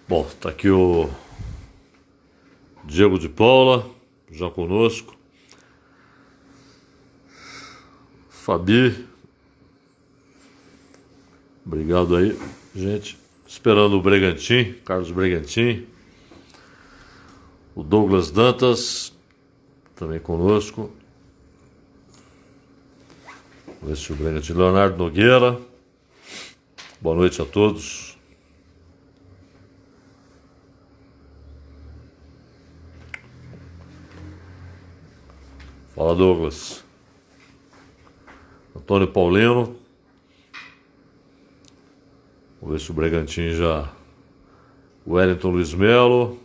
Bom, tá aqui o Diego de Paula, já conosco. Fabi. Obrigado aí, gente. Esperando o Bregantin, Carlos Bregantin. O Douglas Dantas, também conosco. Vamos ver se o Bregantin. Leonardo Nogueira. Boa noite a todos. Fala, Douglas. Antônio Paulino. Vamos ver se o Bregantin já... Wellington Luiz Melo.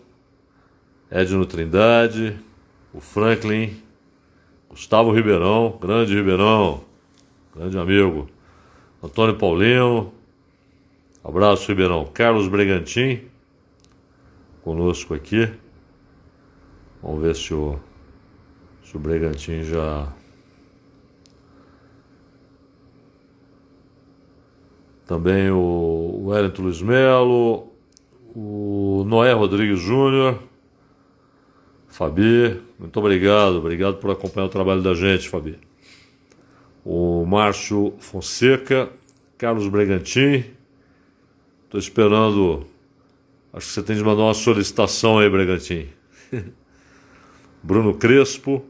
Edno Trindade. O Franklin. Gustavo Ribeirão. Grande Ribeirão. Grande amigo. Antônio Paulino. Abraço, Ribeirão. Carlos Bregantin. Conosco aqui. Vamos ver se o Bregantin já... Também o Wellington Luiz Melo, o Noé Rodrigues Júnior, Fabi, muito obrigado por acompanhar o trabalho da gente, Fabi. O Márcio Fonseca, Carlos Bregantin, estou esperando, acho que você tem de mandar uma solicitação aí, Bregantin. Bruno Crespo,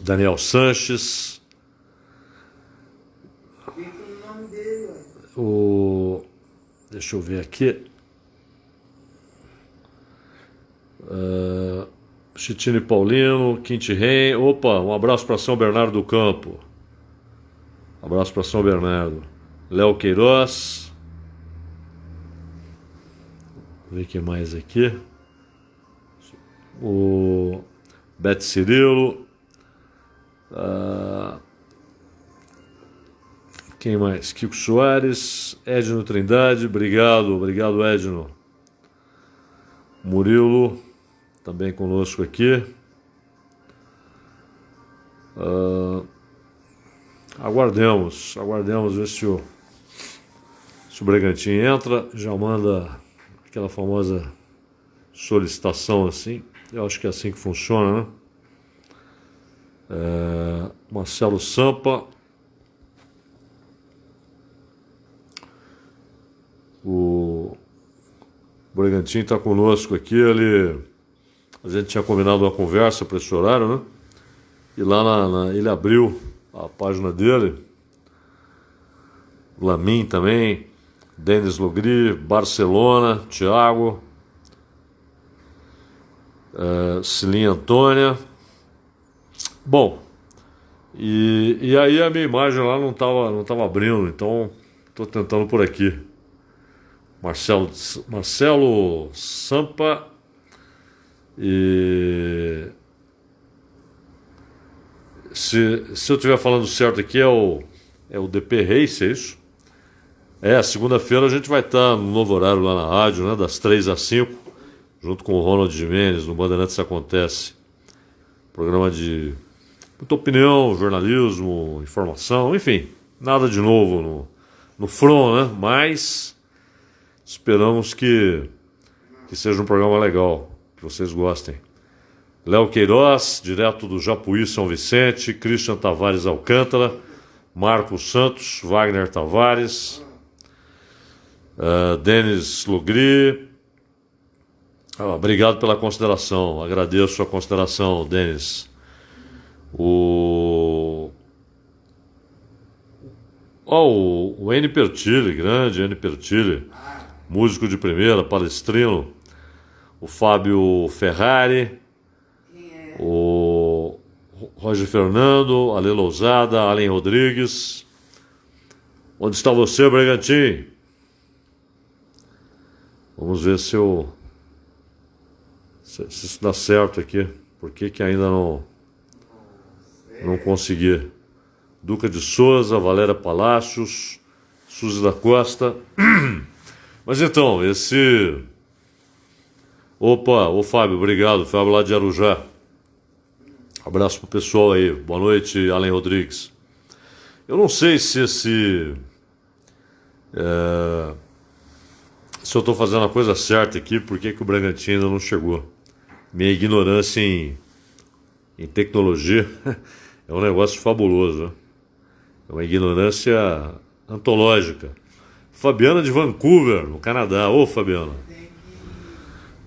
Daniel Sanches, deixa eu ver aqui, Chitine Paulino, Quinti Ren. Opa, um abraço para São Bernardo do Campo. Abraço para São Bernardo. Léo Queiroz. Vou ver quem mais aqui. O Beto Cirilo. Quem mais? Kiko Soares, Edno Trindade, obrigado Edno. Murilo, também conosco aqui. Aguardemos ver se o Bregantin entra, já manda aquela famosa solicitação assim. Eu acho que é assim que funciona, né? Marcelo Sampa. O Bregantin está conosco aqui. A gente tinha combinado uma conversa para esse horário, né? E lá ele abriu a página dele. Lamin também, Denis Logri, Barcelona, Thiago, Cilinha Antônia. Bom, e aí a minha imagem lá não tava abrindo, então estou tentando por aqui. Marcelo Sampa e se eu estiver falando certo aqui é o DP Race, é isso? Segunda-feira a gente vai estar no novo horário lá na rádio, né, das 3 às 5, junto com o Ronald Jimenez, no Bandeirantes Acontece. Programa de muita opinião, jornalismo, informação, enfim, nada de novo no front, né? Mas esperamos que seja um programa legal, que vocês gostem. Léo Queiroz, direto do Japuí, São Vicente. Christian Tavares Alcântara. Marcos Santos, Wagner Tavares. Denis Lugri. Obrigado pela consideração, agradeço a consideração, Denis. O N. Pertilli, grande N. Pertilli, músico de primeira, palestrino. O Fábio Ferrari, o Roger Fernando, Ale Lousada, Allen Rodrigues. Onde está você, Bregantin? Vamos ver se isso dá certo aqui. Por que ainda não consegui? Duca de Souza, Valéria Palácios, Suzy da Costa. Mas então, ô Fábio, obrigado. Fábio lá de Arujá. Abraço pro pessoal aí. Boa noite, Allen Rodrigues. Eu não sei se se eu estou fazendo a coisa certa aqui, por que que o Bragantino ainda não chegou. Minha ignorância em tecnologia é um negócio fabuloso, né? É uma ignorância antológica. Fabiana de Vancouver, no Canadá. Ô, Fabiana,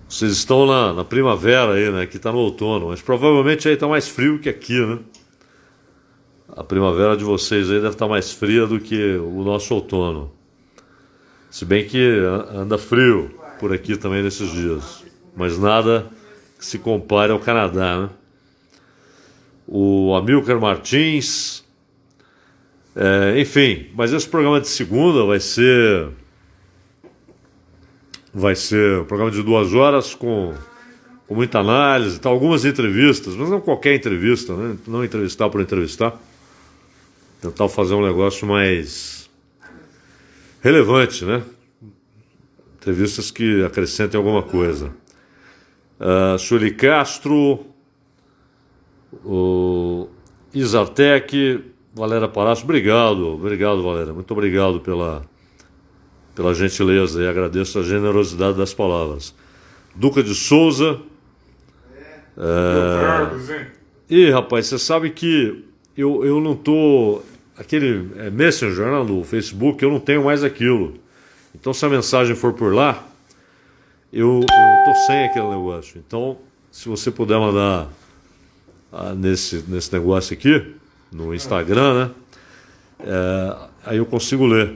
vocês estão na primavera aí, né? Aqui está no outono, mas provavelmente aí está mais frio que aqui, né? A primavera de vocês aí deve estar mais fria do que o nosso outono. Se bem que anda frio por aqui também nesses dias. Mas nada que se compare ao Canadá, né? O Amilcar Martins. Enfim, mas esse programa de segunda vai ser um programa de 2 horas com muita análise, tá? Algumas entrevistas, mas não qualquer entrevista, né? Não entrevistar por entrevistar. Tentar fazer um negócio mais relevante, né? Entrevistas que acrescentem alguma coisa. Sueli Castro, o Isartec, Valéria Palácio, obrigado, Valéria, muito obrigado pela gentileza e agradeço a generosidade das palavras. Duca de Souza. E rapaz, você sabe que eu não tô. Aquele Messenger, né, do Facebook, eu não tenho mais aquilo. Então, se a mensagem for por lá, eu tô sem aquele negócio. Então, se você puder mandar nesse negócio aqui, no Instagram, né? Aí eu consigo ler.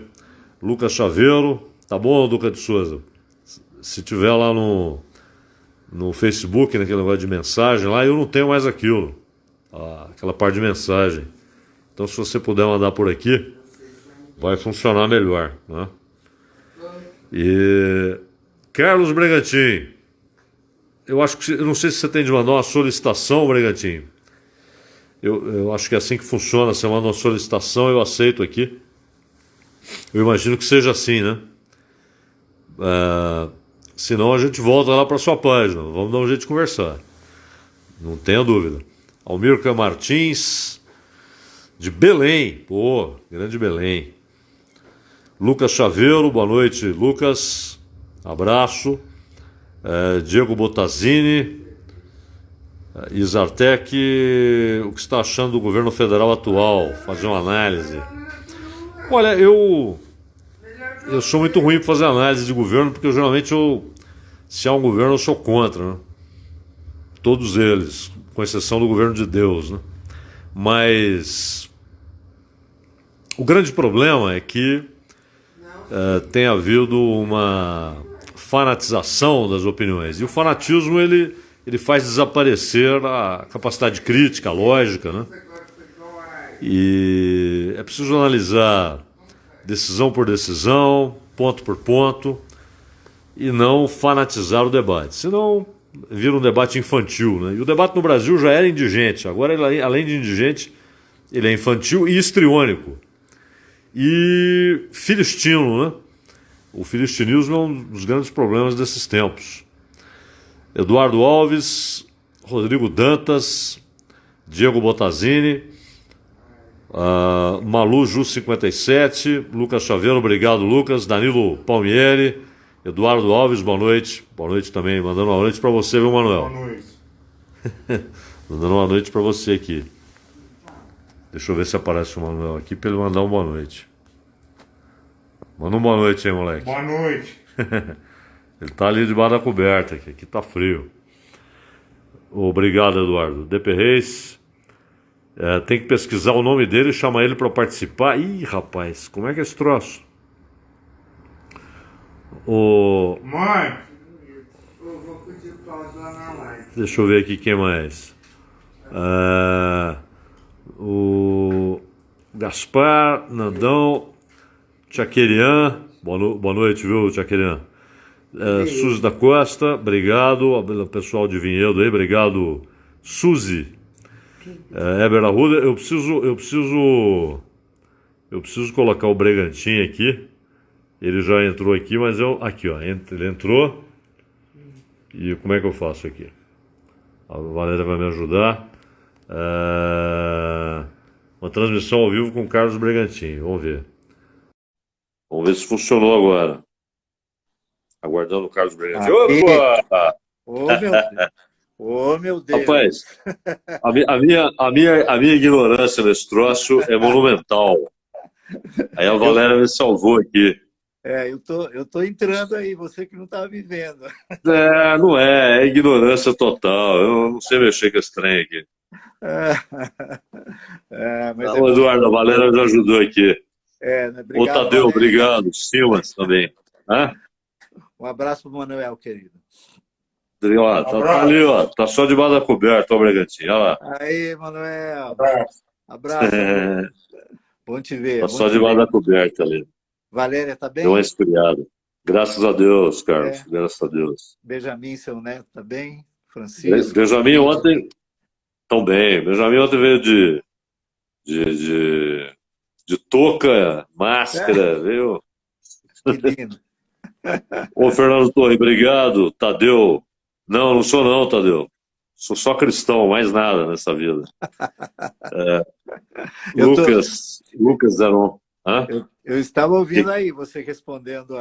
Lucas Chaveiro, tá bom, Duca de Souza? Se tiver lá no Facebook, naquele negócio de mensagem, lá eu não tenho mais aquilo. Aquela parte de mensagem. Então, se você puder mandar por aqui, vai funcionar melhor, né? E Carlos Bragantino, eu não sei se você tem de mandar uma solicitação, Bragantino. Eu acho que é assim que funciona. Você manda uma solicitação, eu aceito aqui. Eu imagino que seja assim, né? Senão a gente volta lá para sua página. Vamos dar um jeito de conversar. Não tenha dúvida. Almirca Martins, de Belém. Pô, grande Belém. Lucas Chaveiro, boa noite, Lucas. Abraço. Diego Bottazini. Isartec, o que está achando do governo federal atual? Fazer uma análise. Olha, eu sou muito ruim para fazer análise de governo, porque geralmente se há um governo eu sou contra, né? Todos eles, com exceção do governo de Deus, né? Mas o grande problema é que tem havido uma fanatização das opiniões, e o fanatismo ele faz desaparecer a capacidade crítica, a lógica, né? E é preciso analisar decisão por decisão, ponto por ponto, e não fanatizar o debate. Senão vira um debate infantil, né? E o debate no Brasil já era indigente, agora ele, além de indigente, ele é infantil e histriônico. E filistino, né? O filistinismo é um dos grandes problemas desses tempos. Eduardo Alves, Rodrigo Dantas, Diego Bottazini, Malu Ju 57, Lucas Chaveiro, obrigado Lucas, Danilo Palmieri, Eduardo Alves, boa noite também, mandando uma noite para você, viu, Manuel? Boa noite. Mandando uma noite para você aqui. Deixa eu ver se aparece o Manuel aqui para ele mandar uma boa noite. Manda uma boa noite aí, moleque. Boa noite. Ele tá ali debaixo da coberta, que aqui tá frio. Obrigado, Eduardo. DP Reis. Tem que pesquisar o nome dele e chamar ele para participar. Ih, rapaz, como é que é esse troço? Mãe! Eu vou pedir pausa lá na live. Deixa eu ver aqui quem mais. O Gaspar, Nandão, Tchaquerian. Boa noite, viu, Tchaquerian? Suzy da Costa, obrigado. O pessoal de Vinhedo aí, obrigado, Suzy. Heber Arruda, eu preciso colocar o Bragantino aqui. Ele já entrou aqui, mas aqui, ó, ele entrou. E como é que eu faço aqui? A Valéria vai me ajudar. Uma transmissão ao vivo com o Carlos Bragantino. Vamos ver se funcionou agora. Aguardando o Carlos Brigantini. Aí. Opa! Ô, meu Deus. Ô, meu Deus. Rapaz, a minha ignorância nesse troço é monumental. Aí a Valéria me salvou aqui. Eu tô entrando aí, você que não tá me vendo. Não é ignorância total. Eu não sei mexer com esse trem aqui. Mas Não, Eduardo, a Valéria me ajudou aqui. né? Ô, Obrigado, Tadeu, Valéria. obrigado. Simas também. Hã? Um abraço pro Manuel, querido. Ó, tá ali, ó. Tá só debaixo da coberta, ó, Bragantino. Olha lá. Aí, Manuel. Abraço. Abraço, Manuel. Bom te ver. Tá bom só te debaixo ver. da coberta ali. Valéria, tá Deu uma bem? esfriada. Graças a Deus, Carlos. Graças a Deus. Benjamin, seu neto, tá bem? Francisco. Benjamin ontem. Tão bem. Benjamin ontem veio de touca, máscara, viu? Que lindo. Ô, Fernando Torre, obrigado. Tadeu. Não sou não, Tadeu. Sou só cristão, mais nada nessa vida. Lucas Zanon. Hã? Eu estava ouvindo aí você respondendo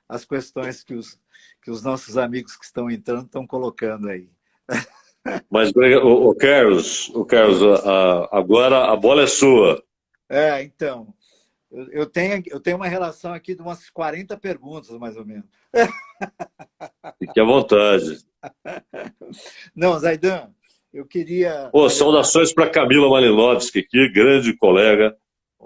as questões que os nossos amigos que estão entrando estão colocando aí. Mas, o Carlos, agora a bola é sua. Então, eu tenho uma relação aqui de umas 40 perguntas, mais ou menos. Fique à vontade. Não, Zaidan, eu queria... Saudações para Camila Malinowski, que grande colega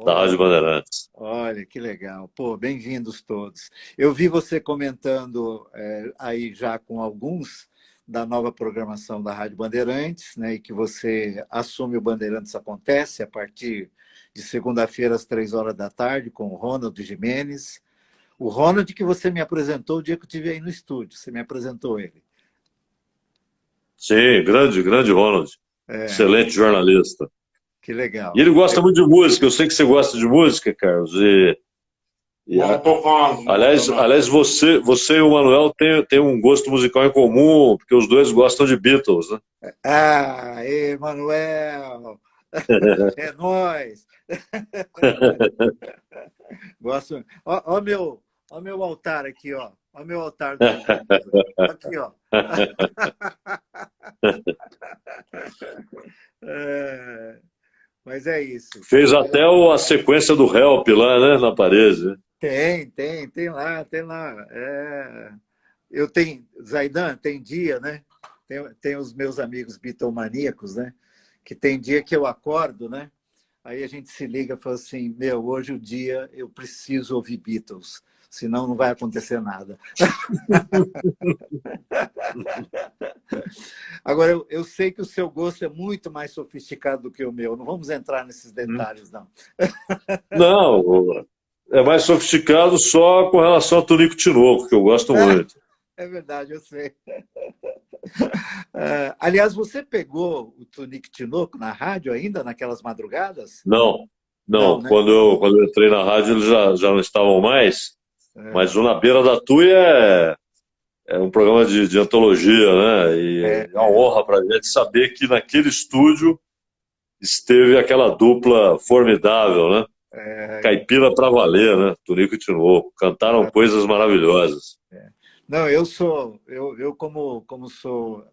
da Rádio Bandeirantes. Olha, que legal. Pô, bem-vindos todos. Eu vi você comentando aí já com alguns da nova programação da Rádio Bandeirantes, né, e que você assume o Bandeirantes Acontece a partir de segunda-feira às 3 horas da tarde com o Ronald Gimenez. O Ronald que você me apresentou o dia que eu estive aí no estúdio, você me apresentou ele. Sim, grande Ronald. Excelente jornalista. Que legal. E ele gosta muito de música, eu sei que você gosta de música, Carlos. Aliás, você e o Manuel têm um gosto musical em comum, porque os dois gostam de Beatles, né? Manuel! É nóis! Gosto. Ó meu altar aqui, ó. Ó meu altar. Aqui, ó. Mas é isso. Fez até a sequência do Help lá, né, na parede. Né? Tem lá. Eu tenho, Zaidan, tem dia, né? Tem os meus amigos bitomaníacos, né? Que tem dia que eu acordo, né? Aí a gente se liga e fala assim, hoje o dia eu preciso ouvir Beatles, senão não vai acontecer nada. Agora, eu sei que o seu gosto é muito mais sofisticado do que o meu. Não vamos entrar nesses detalhes, não. Não, é mais sofisticado só com relação a Tonico Tinoco, que eu gosto muito. É verdade, eu sei. Aliás, você pegou o Tonico Tinoco na rádio ainda, naquelas madrugadas? Não, né? Quando eu entrei na rádio eles já não estavam mais, mas o Na Beira da Tuia é um programa de antologia, né? E é uma honra para a gente saber que naquele estúdio esteve aquela dupla formidável, né? Caipira para valer, né? Tonico e Tinoco. Cantaram coisas maravilhosas. Não, eu como sou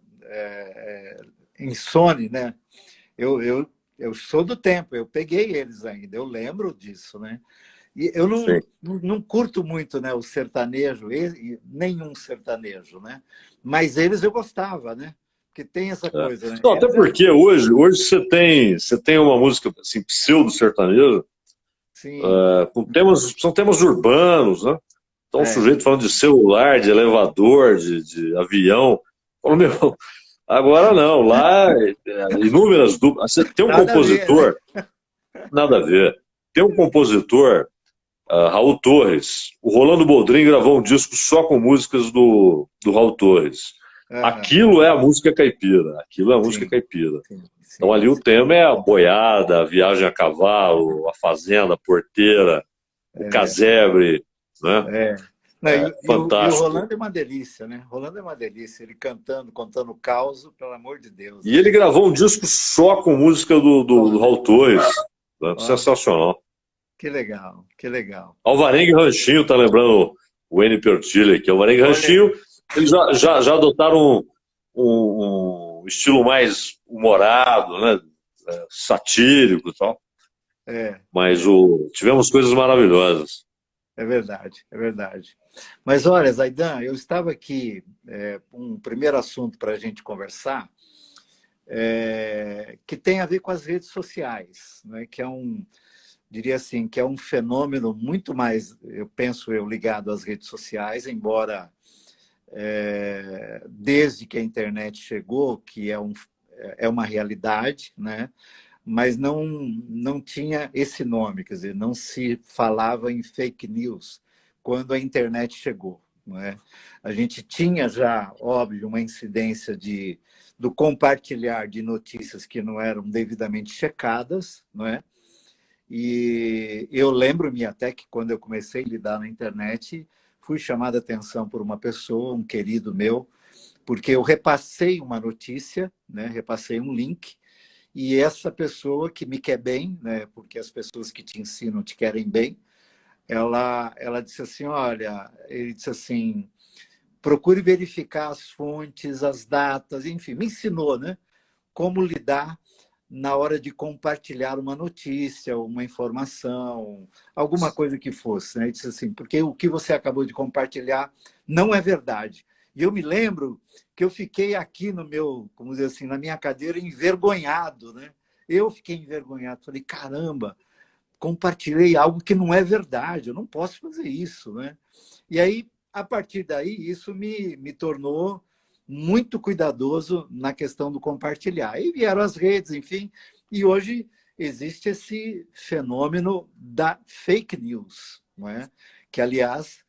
insone, né? Eu sou do tempo, eu peguei eles ainda, eu lembro disso, né? E eu não curto muito, né, o sertanejo, nenhum sertanejo, né? Mas eles eu gostava, né? Porque tem essa coisa, né? Não, até porque hoje você tem uma música assim, pseudo-sertaneja, são temas urbanos, né? Então, um sujeito falando de celular, de elevador, de avião. Falando, agora não, lá inúmeras duplas. Você tem um compositor, nada a ver. Tem um compositor, Raul Torres. O Rolando Boldrin gravou um disco só com músicas do Raul Torres. Aquilo é a música caipira. Aquilo é a música caipira. Então, ali o tema é a boiada, a viagem a cavalo, a fazenda, a porteira, o casebre. Né? Fantástico. E o Rolando é uma delícia, né? Rolando é uma delícia, ele cantando, contando caos, pelo amor de Deus. E ele gravou um disco só com música do Raul Torres. Sensacional. Que legal, que legal. Alvarenga e Ranchinho tá lembrando o N. Pertilli, que é o Varenga Ranchinho. Eles já adotaram um estilo mais humorado, né? Satírico e tal. Mas tivemos coisas maravilhosas. É verdade, é verdade. Mas olha, Zaidan, eu estava aqui, um primeiro assunto para a gente conversar, que tem a ver com as redes sociais, né? Que é diria assim, que é um fenômeno muito mais, ligado às redes sociais, embora desde que a internet chegou, que é uma realidade, né? Mas não tinha esse nome, quer dizer, não se falava em fake news quando a internet chegou. Não é? A gente tinha já, óbvio, uma incidência do compartilhar de notícias que não eram devidamente checadas, não é? E eu lembro-me até que quando eu comecei a lidar na internet, fui chamada a atenção por uma pessoa, um querido meu, porque eu repassei uma notícia, né? Repassei um link, e essa pessoa que me quer bem, né? Porque as pessoas que te ensinam te querem bem, ela disse assim, olha, ele disse assim, procure verificar as fontes, as datas, enfim, me ensinou, né? Como lidar na hora de compartilhar uma notícia, uma informação, alguma coisa que fosse, né? Ele disse assim, porque o que você acabou de compartilhar não é verdade. E eu me lembro que eu fiquei aqui como dizer assim, na minha cadeira envergonhado, né? Eu fiquei envergonhado, falei, caramba, compartilhei algo que não é verdade, eu não posso fazer isso, né? E aí, a partir daí, isso me tornou muito cuidadoso na questão do compartilhar. E vieram as redes, enfim, e hoje existe esse fenômeno da fake news, não é? Que, aliás,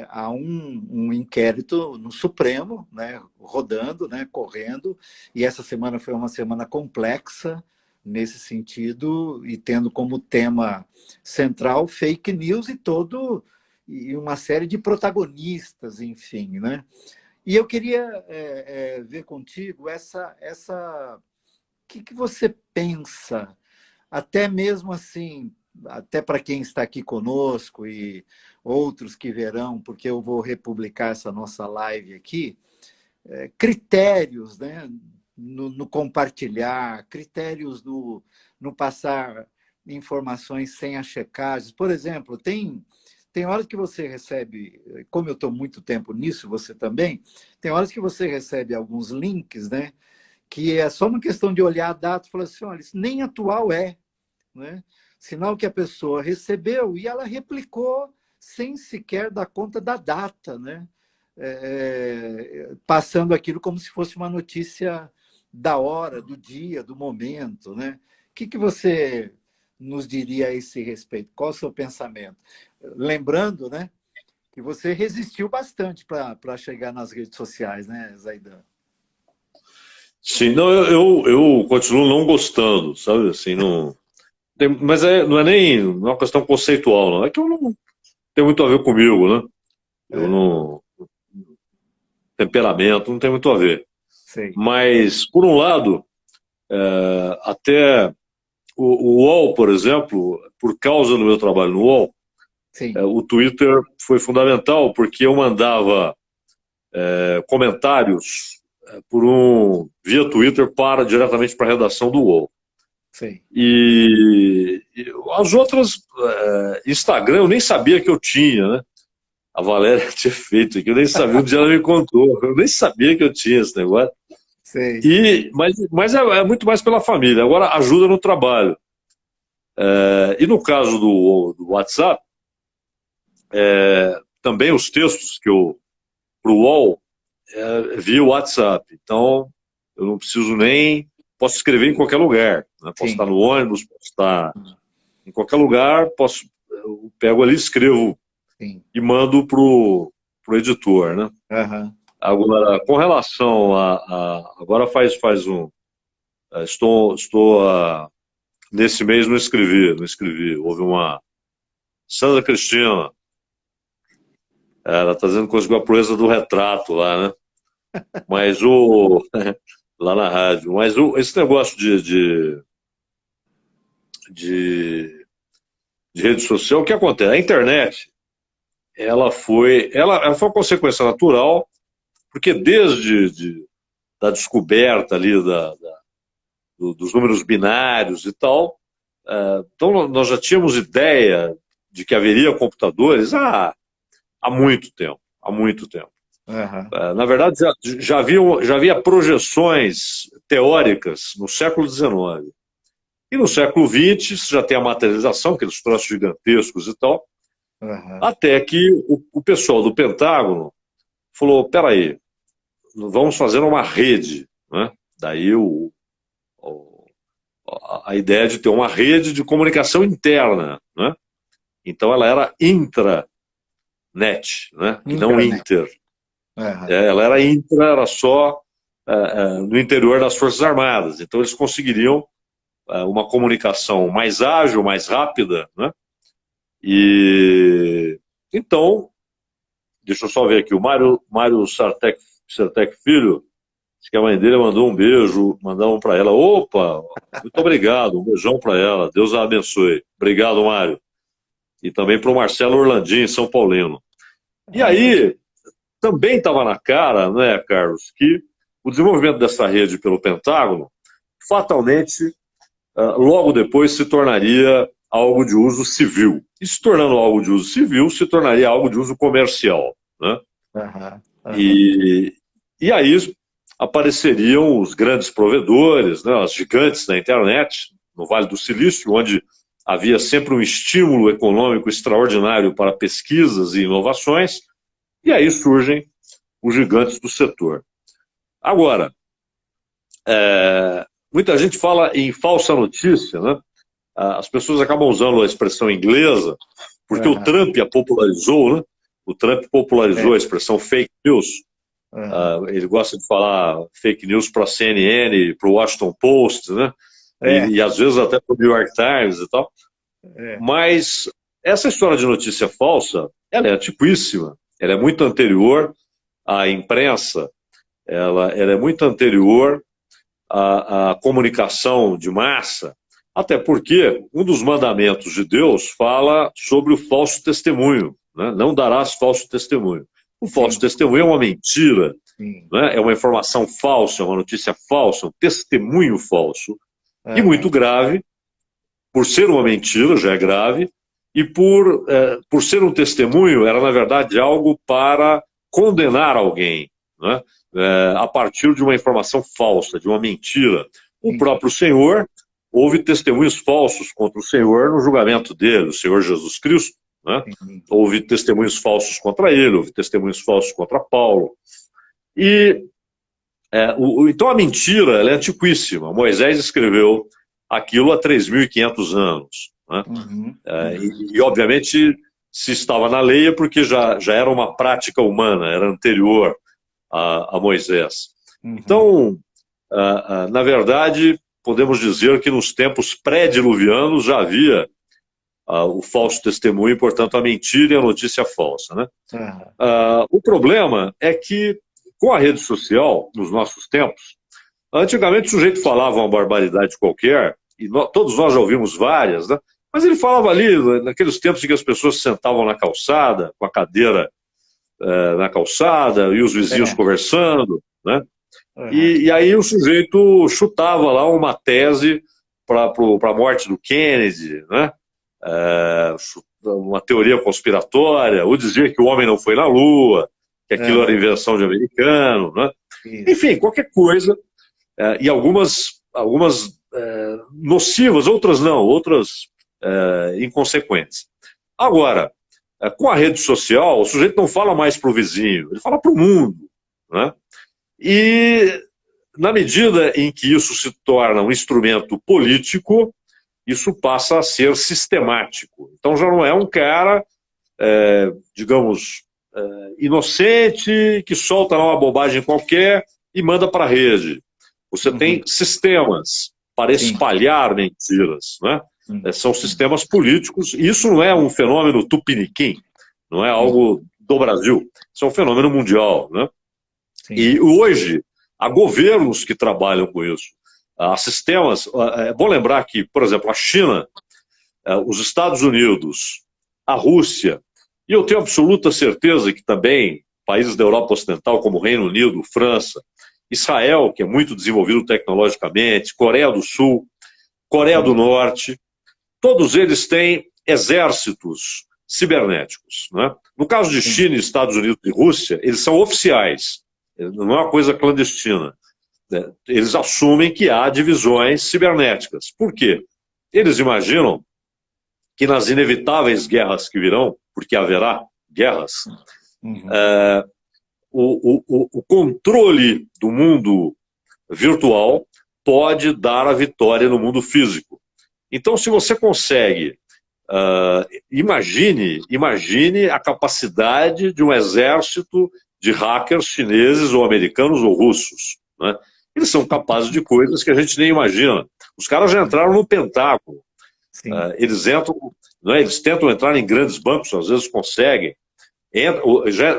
há um inquérito no Supremo, né, rodando, né, correndo, e essa semana foi uma semana complexa nesse sentido, e tendo como tema central fake news e uma série de protagonistas, enfim, né? E eu queria ver contigo o que você pensa, até mesmo assim, até para quem está aqui conosco e outros que verão, porque eu vou republicar essa nossa live aqui, critérios, né, no compartilhar, critérios no passar informações sem a checagem. Por exemplo, tem horas que você recebe, como eu estou muito tempo nisso, você também, tem horas que você recebe alguns links, né, que é só uma questão de olhar a data e falar assim, olha, isso nem atual né? Sinal que a pessoa recebeu e ela replicou sem sequer dar conta da data, né? Passando aquilo como se fosse uma notícia da hora, do dia, do momento, né? O que você nos diria a esse respeito? Qual o seu pensamento? Lembrando, né, que você resistiu bastante para chegar nas redes sociais, né, Zaidan? Sim, não, eu continuo não gostando, sabe? Assim, não. Mas não é nem uma questão conceitual, não. É que eu não tem muito a ver comigo, né? Eu não. Temperamento não tem muito a ver. Sei. Mas, por um lado, até o UOL, por exemplo, por causa do meu trabalho no UOL, o Twitter foi fundamental, porque eu mandava comentários via Twitter diretamente para a redação do UOL. Sim. E as outras, Instagram, eu nem sabia que eu tinha, né? A Valéria tinha feito aqui, eu nem sabia, um dia ela me contou, eu nem sabia que eu tinha esse negócio. Sei. Mas é muito mais pela família, agora ajuda no trabalho. E no caso do WhatsApp, também os textos que eu para o UOL via WhatsApp, então eu não preciso posso escrever em qualquer lugar, né? Posso estar no ônibus, posso estar em qualquer lugar, eu pego ali, escrevo e mando pro editor, né? Uhum. Agora, com relação agora estou nesse mês não escrevi, houve uma Sandra Cristina, ela está dizendo coisa com a proeza do retrato lá, né? Mas lá na rádio, mas esse negócio de rede social, o que acontece? A internet, ela foi uma consequência natural, porque desde da descoberta ali dos números binários e tal, então nós já tínhamos ideia de que haveria computadores há muito tempo, há muito tempo. Uhum. Na verdade, já havia projeções teóricas no século XIX. E no século XX já tem a materialização, aqueles troços gigantescos e tal, até que o pessoal do Pentágono falou, peraí, vamos fazer uma rede, né? Daí a ideia de ter uma rede de comunicação interna, né? Então ela era intranet, né? E não inter. Ela era intra, era só no interior das Forças Armadas. Então eles conseguiriam uma comunicação mais ágil, mais rápida, né? E então, deixa eu só ver aqui, o Mário Sartec Filho, acho que a mãe dele mandou um beijo, mandaram para ela. Opa, muito obrigado, um beijão para ela, Deus a abençoe. Obrigado, Mário. E também para o Marcelo Orlandim, São Paulino. E aí, também estava na cara, né, Carlos, que o desenvolvimento dessa rede pelo Pentágono, fatalmente, logo depois se tornaria algo de uso civil. E se tornando algo de uso civil, se tornaria algo de uso comercial, né? E aí apareceriam os grandes provedores, né, as gigantes da internet, no Vale do Silício, onde havia sempre um estímulo econômico extraordinário para pesquisas e inovações, e aí surgem os gigantes do setor. Agora, muita gente fala em falsa notícia, né? As pessoas acabam usando a expressão inglesa, porque o Trump a popularizou, né? O Trump popularizou a expressão fake news. Ele gosta de falar fake news para a CNN, para o Washington Post, né? E às vezes até para o New York Times e tal. Mas essa história de notícia falsa, ela é antiquíssima, ela é muito anterior à imprensa, ela é muito anterior à comunicação de massa, até porque um dos mandamentos de Deus fala sobre o falso testemunho, né? Não darás falso testemunho. O falso testemunho é uma mentira, né? É uma informação falsa, é uma notícia falsa, um testemunho falso, e muito grave, por ser uma mentira, já é grave, e por ser um testemunho, era na verdade algo para condenar alguém, né? A partir de uma informação falsa, de uma mentira. O próprio Senhor, houve testemunhos falsos contra o Senhor no julgamento dele, o Senhor Jesus Cristo, né? Houve testemunhos falsos contra ele, houve testemunhos falsos contra Paulo. E então a mentira, ela é antiquíssima. Moisés escreveu aquilo há 3.500 anos, né? E obviamente se estava na lei é porque já era uma prática humana, era anterior a Moisés. Então, na verdade, podemos dizer que nos tempos pré-diluvianos já havia o falso testemunho, portanto a mentira e a notícia falsa, né? O problema é que com a rede social, nos nossos tempos, antigamente o sujeito falava uma barbaridade qualquer, e todos nós já ouvimos várias, né? Mas ele falava ali, naqueles tempos em que as pessoas se sentavam na calçada, com a cadeira na calçada, e os vizinhos conversando, né? E aí o sujeito chutava lá uma tese para a morte do Kennedy, né? Uma teoria conspiratória, ou dizia que o homem não foi na Lua, que aquilo era invenção de americano, né? Enfim, qualquer coisa, e algumas nocivas, outras não, outras inconsequentes. Agora, com a rede social, o sujeito não fala mais para o vizinho, ele fala para o mundo, né? E na medida em que isso se torna um instrumento político, isso passa a ser sistemático. Então já não é um cara, digamos, inocente, que solta lá uma bobagem qualquer e manda para a rede. Você tem sistemas para espalhar mentiras, né? São sistemas políticos, e isso não é um fenômeno tupiniquim, não é algo do Brasil, isso é um fenômeno mundial, né? E hoje, há governos que trabalham com isso. Há sistemas, é bom lembrar que, por exemplo, a China, os Estados Unidos, a Rússia, E eu tenho absoluta certeza que também países da Europa Ocidental, como Reino Unido, França, Israel, que é muito desenvolvido tecnologicamente, Coreia do Sul, Coreia do Norte, todos eles têm exércitos cibernéticos, né? No caso de China, Estados Unidos e Rússia, eles são oficiais, não é uma coisa clandestina. Eles assumem que há divisões cibernéticas. Por quê? Eles imaginam que nas inevitáveis guerras que virão, porque haverá guerras, o controle do mundo virtual pode dar a vitória no mundo físico. Então, se você consegue, imagine a capacidade de um exército de hackers chineses ou americanos ou russos, né? Eles são capazes de coisas que a gente nem imagina. Os caras já entraram no Pentágono. Eles entram, né, eles tentam entrar em grandes bancos, às vezes conseguem. Já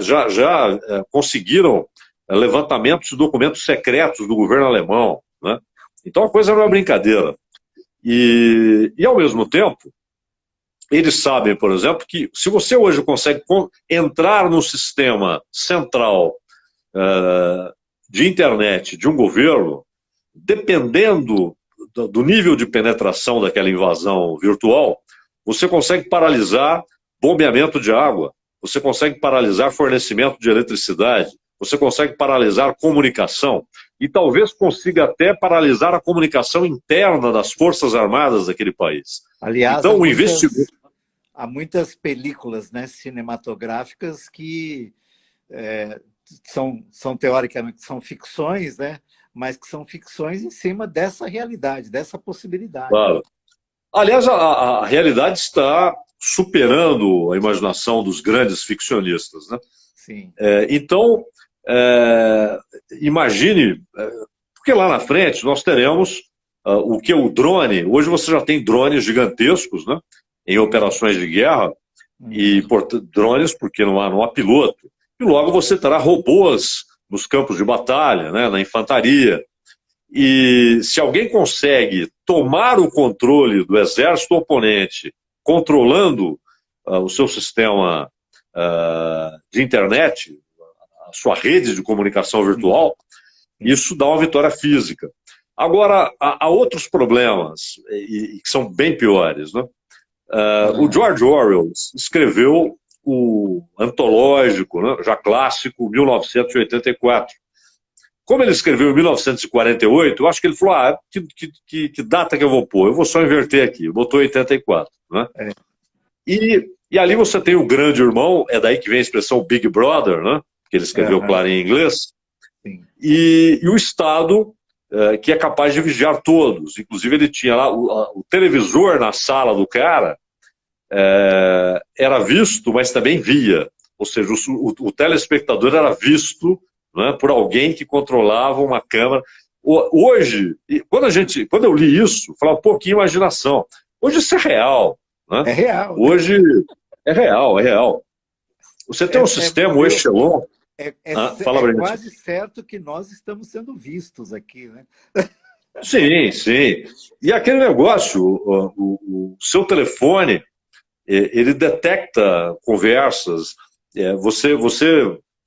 conseguiram levantamentos de documentos secretos do governo alemão, né? Então a coisa não é brincadeira. E ao mesmo tempo, eles sabem, por exemplo, que se você hoje consegue entrar no sistema central de internet de um governo, dependendo do nível de penetração daquela invasão virtual, você consegue paralisar bombeamento de água, você consegue paralisar fornecimento de eletricidade, você consegue paralisar comunicação e talvez consiga até paralisar a comunicação interna das Forças Armadas daquele país. Aliás, então, o investimento... há muitas películas, né, cinematográficas que são teoricamente são ficções, né, mas que são ficções em cima dessa realidade, dessa possibilidade. Claro. Aliás, a realidade está superando a imaginação dos grandes ficcionistas, né? Sim. Então, imagine, porque lá na frente nós teremos o que é o drone. Hoje você já tem drones gigantescos, né, em operações de guerra, e drones porque não há piloto. E logo você terá robôs nos campos de batalha, né, na infantaria. E se alguém consegue tomar o controle do exército oponente, controlando o seu sistema de internet, a sua rede de comunicação virtual, isso dá uma vitória física. Agora, há outros problemas, e que são bem piores, né? O George Orwell escreveu o antológico, né, já clássico, 1984. Como ele escreveu em 1948, eu acho que ele falou, que data que eu vou pôr? Eu vou só inverter aqui, botou 84. Né? E ali você tem o grande irmão, é daí que vem a expressão Big Brother, né? Que ele escreveu claro em inglês, e o Estado, que é capaz de vigiar todos. Inclusive ele tinha lá o televisor na sala do cara, era visto, mas também via. Ou seja, o telespectador era visto, né, por alguém que controlava uma câmera. Hoje, quando eu li isso, eu falava, pô, que imaginação. Hoje isso é real. Né? É real. Hoje é real. Você tem um sistema, o Echelon... Fala, é quase certo que nós estamos sendo vistos aqui, né? Sim. E aquele negócio, o seu telefone, ele detecta conversas, você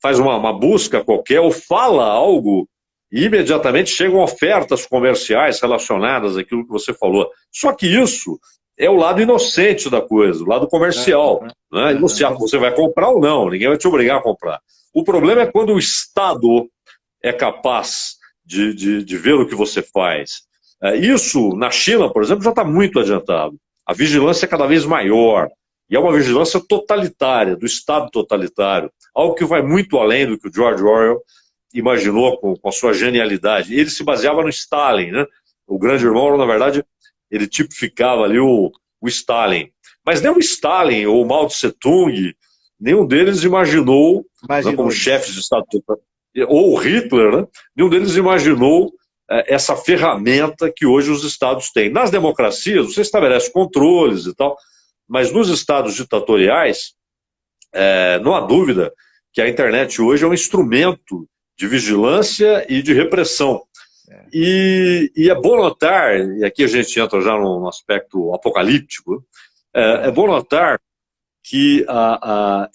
faz uma busca qualquer ou fala algo e imediatamente chegam ofertas comerciais relacionadas àquilo que você falou. Só que isso é o lado inocente da coisa, o lado comercial. Né? E você vai comprar ou não, ninguém vai te obrigar a comprar. O problema é quando o Estado é capaz de ver o que você faz. Isso, na China, por exemplo, já está muito adiantado. A vigilância é cada vez maior. E é uma vigilância totalitária, do Estado totalitário. Algo que vai muito além do que o George Orwell imaginou com a sua genialidade. Ele se baseava no Stalin, né? O grande irmão, na verdade, ele tipificava ali o Stalin. Mas nem o Stalin ou o Mao Tse-tung, nenhum deles imaginou né, como chefes de Estado, ou o Hitler, né? Nenhum deles imaginou essa ferramenta que hoje os Estados têm. Nas democracias, você estabelece controles e tal, mas nos Estados ditatoriais, não há dúvida que a internet hoje é um instrumento de vigilância e de repressão. E é bom notar, e aqui a gente entra já num aspecto apocalíptico, é bom notar que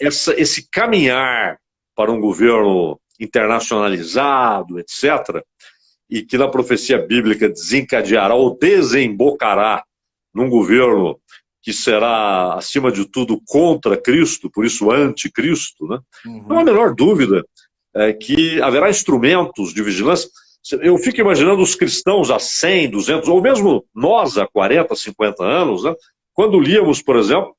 esse caminhar para um governo internacionalizado, etc., e que na profecia bíblica desencadeará ou desembocará num governo que será, acima de tudo, contra Cristo, por isso anticristo, né? Não há a menor dúvida que haverá instrumentos de vigilância. Eu fico imaginando os cristãos há 100, 200, ou mesmo nós há 40, 50 anos, né? Quando líamos, por exemplo,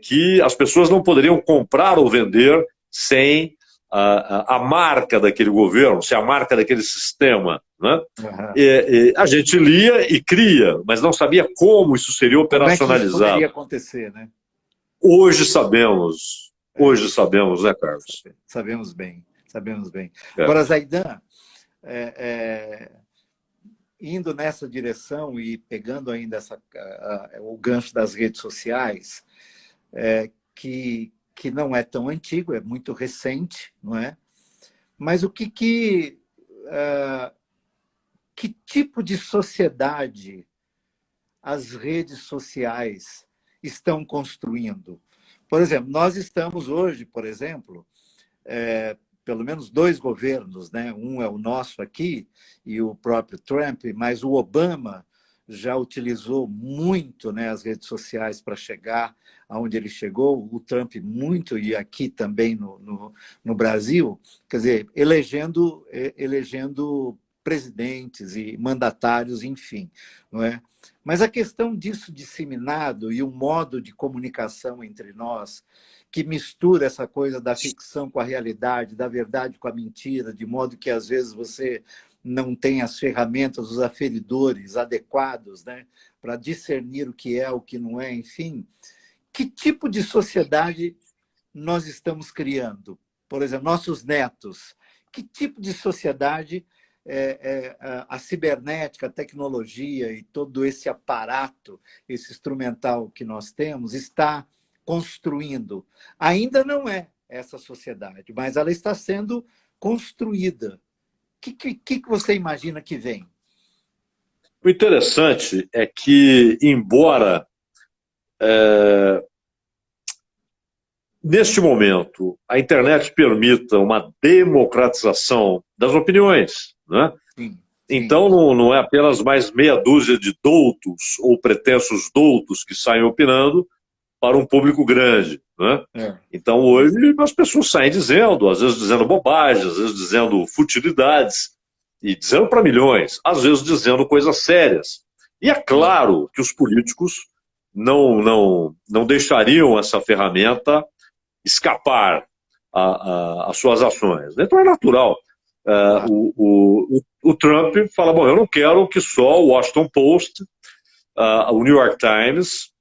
que as pessoas não poderiam comprar ou vender sem a marca daquele governo, sem a marca daquele sistema, né? A gente lia e cria, mas não sabia como isso seria operacionalizado. Como é que isso poderia acontecer, né? Hoje sabemos, né, Carlos? Sabemos bem. Agora, Zaidan, indo nessa direção e pegando ainda o gancho das redes sociais, que não é tão antigo, é muito recente, não é? Mas que tipo de sociedade as redes sociais estão construindo? Por exemplo, nós estamos hoje, por exemplo, pelo menos 2 governos, né? Um é o nosso aqui e o próprio Trump, mas o Obama já utilizou muito, né, as redes sociais para chegar aonde ele chegou, o Trump muito, e aqui também no Brasil, quer dizer, elegendo presidentes e mandatários, enfim, não é? Mas a questão disso disseminado e o modo de comunicação entre nós, que mistura essa coisa da ficção com a realidade, da verdade com a mentira, de modo que às vezes você não tem as ferramentas, os aferidores adequados, né, para discernir o que é, o que não é, enfim. Que tipo de sociedade nós estamos criando? Por exemplo, nossos netos. Que tipo de sociedade a cibernética, a tecnologia e todo esse aparato, esse instrumental que nós temos, está construindo? Ainda não é essa sociedade, mas ela está sendo construída. O que você imagina que vem? O interessante é que, embora neste momento a internet permita uma democratização das opiniões, né? Sim. Então não é apenas mais meia dúzia de doutos ou pretensos doutos que saem opinando para um público grande, né? Então hoje as pessoas saem dizendo, às vezes dizendo bobagens, às vezes dizendo futilidades, e dizendo para milhões, às vezes dizendo coisas sérias. E é claro que os políticos não deixariam essa ferramenta escapar às suas ações. Então é natural. O Trump fala, bom, eu não quero que só o Washington Post, o New York Times,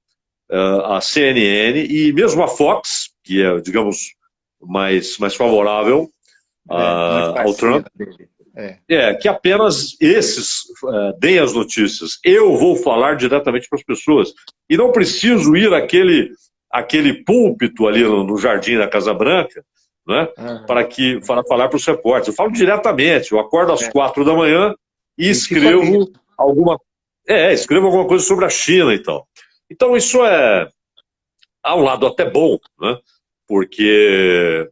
a CNN e mesmo a Fox, que é, digamos, mais favorável ao Trump, que apenas esses deem as notícias. Eu vou falar diretamente para as pessoas. E não preciso ir àquele púlpito ali no jardim da Casa Branca, né, para falar para os repórteres. Eu falo diretamente, eu acordo às 4 da manhã e escrevo alguma coisa sobre a China e tal. Então isso há um lado até bom, né, porque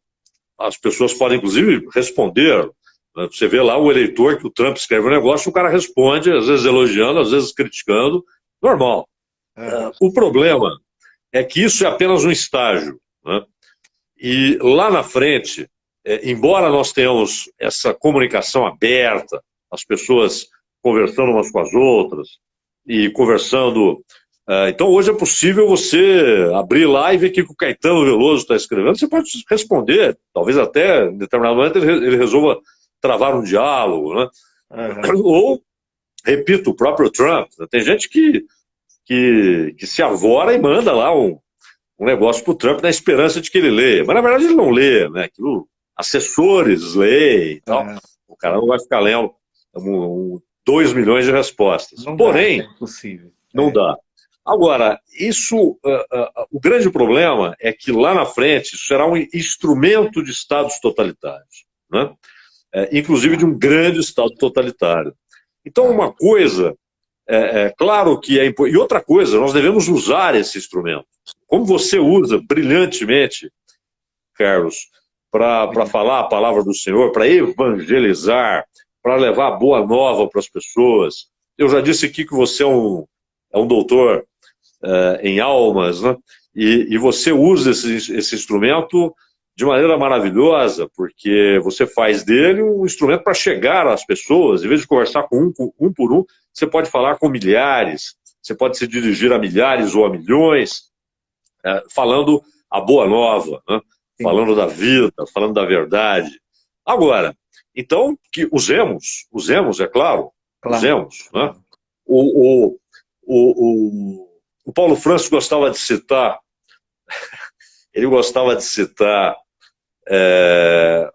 as pessoas podem, inclusive, responder. Né? Você vê lá o eleitor que o Trump escreve um negócio, o cara responde, às vezes elogiando, às vezes criticando, normal. O problema é que isso é apenas um estágio, né? E lá na frente, embora nós tenhamos essa comunicação aberta, as pessoas conversando umas com as outras e conversando. Então hoje é possível você abrir lá e ver o que o Caetano Veloso está escrevendo, você pode responder, talvez até em determinado momento ele resolva travar um diálogo, né? Ou, repito, o próprio Trump. Tem gente que se avora e manda lá um negócio para o Trump na esperança de que ele leia. Mas, na verdade, ele não lê, né? Assessores leem e tal. O cara não vai ficar lendo 2 milhões de respostas. Porém, é impossível. Não dá. Agora, o grande problema é que lá na frente isso será um instrumento de estados totalitários, né? Inclusive de um grande estado totalitário. Então, uma coisa... claro que é importante. E outra coisa, nós devemos usar esse instrumento. como você usa brilhantemente, Carlos, para falar a palavra do Senhor, para evangelizar, para levar a boa nova para as pessoas. Eu já disse aqui que você é um doutor em almas, né? E você usa esse instrumento de maneira maravilhosa, porque você faz dele um instrumento para chegar às pessoas. Em vez de conversar com um por um, você pode falar com milhares, você pode se dirigir a milhares ou a milhões, falando a boa nova, né? Falando da vida, falando da verdade. Agora, então, que usemos, é claro, usemos. Né? O Paulo Francis gostava de citar, ele gostava de citar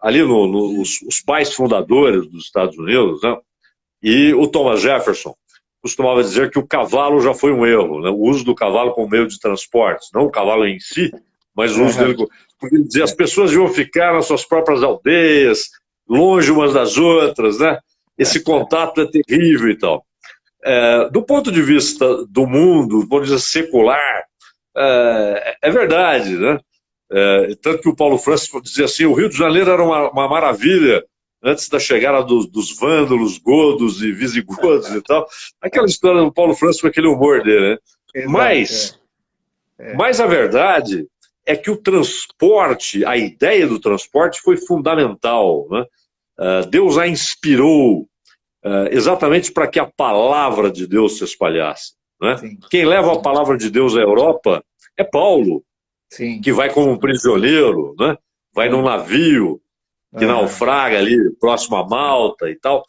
ali os pais fundadores dos Estados Unidos, né? E o Thomas Jefferson costumava dizer que o cavalo já foi um erro, né? O uso do cavalo como meio de transporte, não o cavalo em si, mas o uso dele. Porque ele dizia, as pessoas iam ficar nas suas próprias aldeias, longe umas das outras, né? Esse contato é terrível e tal. Do ponto de vista do mundo, do ponto de vista secular, é verdade, né? Tanto que o Paulo Francis dizia assim, o Rio de Janeiro era uma maravilha antes da chegada dos vândalos, godos e visigodos e tal. Aquela história do Paulo Francis com aquele humor dele, né? Exato, mas a verdade é que o transporte, a ideia do transporte foi fundamental, né? Deus a inspirou exatamente para que a palavra de Deus se espalhasse, né? Quem leva a palavra de Deus à Europa é Paulo, que vai como um prisioneiro, né? Vai num navio que naufraga ali próximo a Malta e tal.